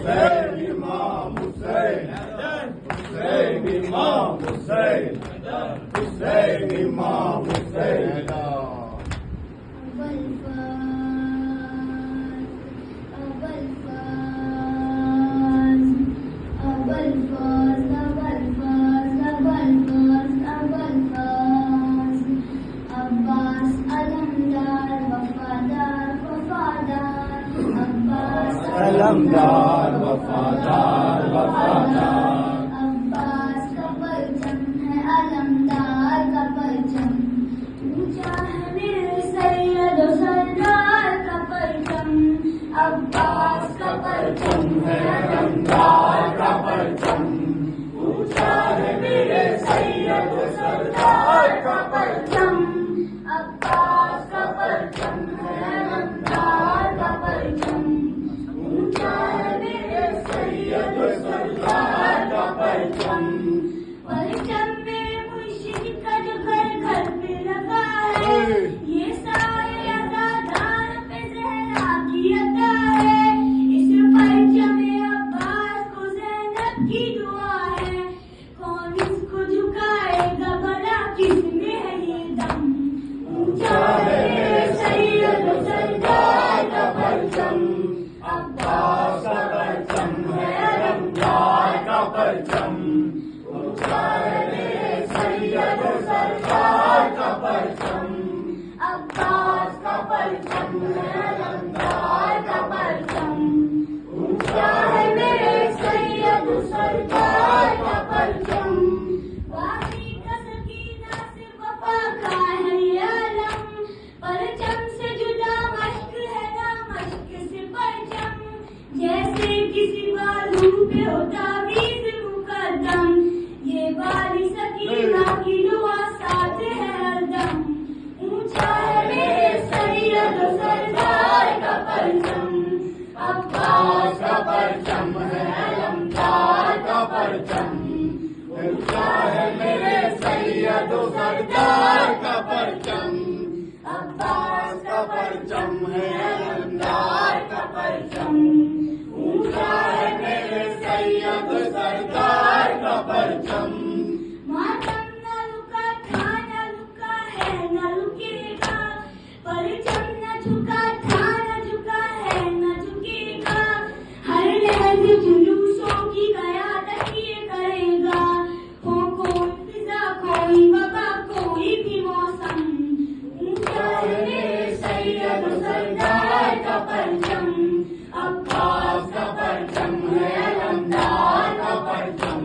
हुसैन इमाम हुसैन, हुसैन इमाम हुसैन, हुसैन इमाम हुसैन। अलमदार वफादार वफादार, अब्बास का परचम है अलमदार का परचम, ऊंचा है मेरे सैयद सरदार का परचम। अब्बास का परचम है अलमदार का परचम, ऊंचा है मेरे सैयद सरदार का परचम। अब्बास का परचम है अलमदार का परचम, सरदार का परचम। परचम में मुर्शिद का जो घर घर पे लगा है, ये सारे अज़ादार पे ज़हरा की अता है। इस परचम अब्बास को ज़ैनब की दुआ है, कौन इसको झुकाएगा भला, किसमें है ये दम। ऊंचा है सैयद सरदार का परचम, अब्बास का परचम है अलमदार का परचम। ऊंचा है मेरे सैयद सरदार का परचम, अब्बास का परचम है अलमदार का परचम। ऊंचा है मेरे सैयद सरदार का परचम। वादी का सकीना से वफा का है ये आलम, परचम से जुदा मश्क है ना मश्क से परचम। जैसे किसी बालू पे होता बीज मुकद्दम, ये वाली सकीना की दुआ साथ है हरदम। ऊंचा है मेरे सैयद सरदार का परचम, अब्बास का परचम है अलमदार का परचम। ऊंचा है मेरे सैयद सरदार का परचम, अब्बास का परचम है अलमदार का परचम। ऊंचा है मेरे सैयद सरदार का परचम। मातम न रुका था न रुका है न रुकेगा, परचम न झुका था न झुका है न झुकेगा। हर लहर जुलूसों की क़यादत ये करेगा, हो कोई फिजा कोई वबा कोई भी मौसम। ऊंचा है मेरे सैयद सरदार का परचम, अब्बास का परचम है अलमदार का परचम।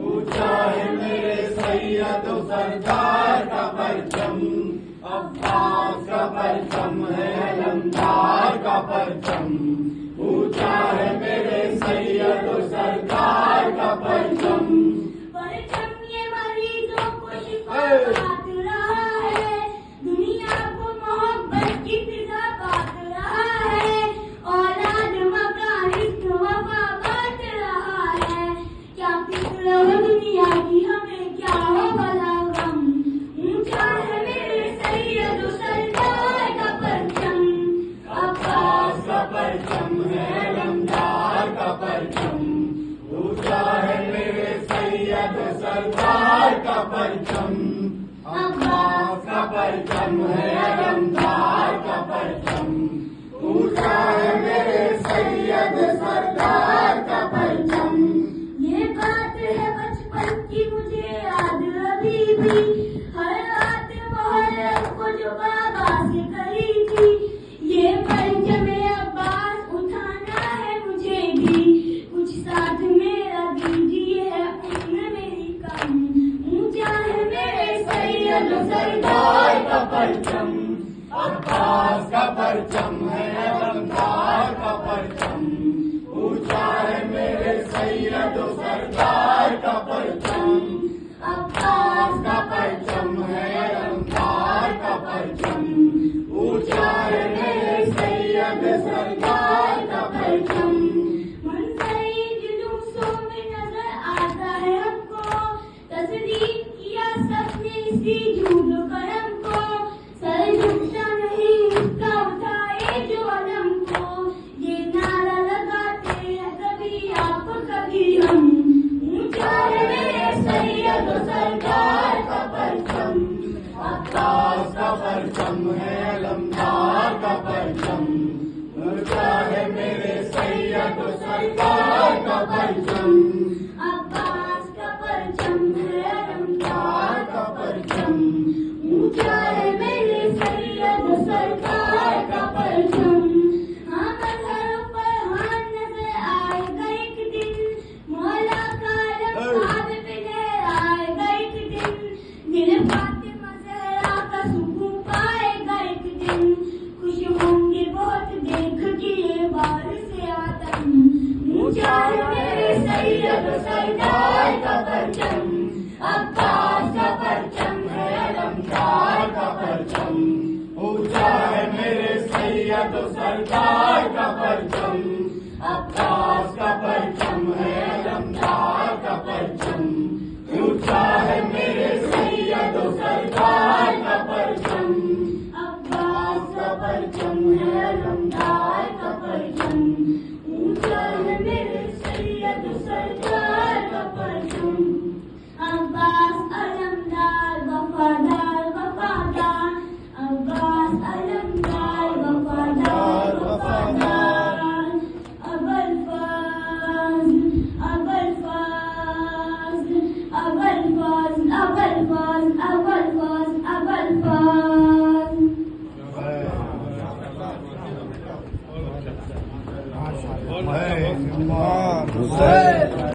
ऊंचा है मेरे सैयद सरदार का परचम, अब्बास का परचम है अलमदार का परचम। ऊंचा है मेरे सैयद सरदार का परचम। परचम ये मरीजों को शिफा बात रहा है, दुनिया को मोहब्बत की फिजा बात रहा है। औलाद मकान वफा बात रहा है, क्या फिक्र हो दुनिया की हमें क्या हो भला गम। ऊंचा है मेरे सैयद सरदार का परचम, अब्बास का परचम है अलमदार का परचम। ऊंचा है मेरे सैयद सरदार का परचम, अब्बास का परचम है अलमदार का परचम। ऊंचा है मेरे सैयद सरदार का परचम। ये बात है बचपन की मुझे याद अभी भी, हर रात मोहल्ले को जो बाबा से कही थी। ये परचम अब्बास उठाना है मुझे भी, कुछ साथ मेरा दीजिए है उसमें मेरी कम। ऊंचा है मेरे सैयद सरदार का परचम, अब्बास का परचम है अलमदार का परचम। ऊंचा सैयद सरकार का परचम, अब्बास का परचम है अलमदार का परचम, ऊंचा है मेरे सैयद सरकार का परचम। हाँ मजहरों पर हाँ नजर आएगा एक दिन, मौला का अलम पे लहराएगा एक दिन, दिल फातिमा ज़हरा का सुकून पाएगा एक दिन, खुश होंगे बहुत देख के ये बारिश आदम। ऊंचा है मेरे सैयद सरकार का परचम, अब्बास का परचम है अलमदार का परचम, ऊंचा है मेरे सैयद सरकार का परचम, अब्बास का परचम है अलमदार का परचम, ऊंचा है मेरे सैयद सरकार का परचम, अब्बास का परचम है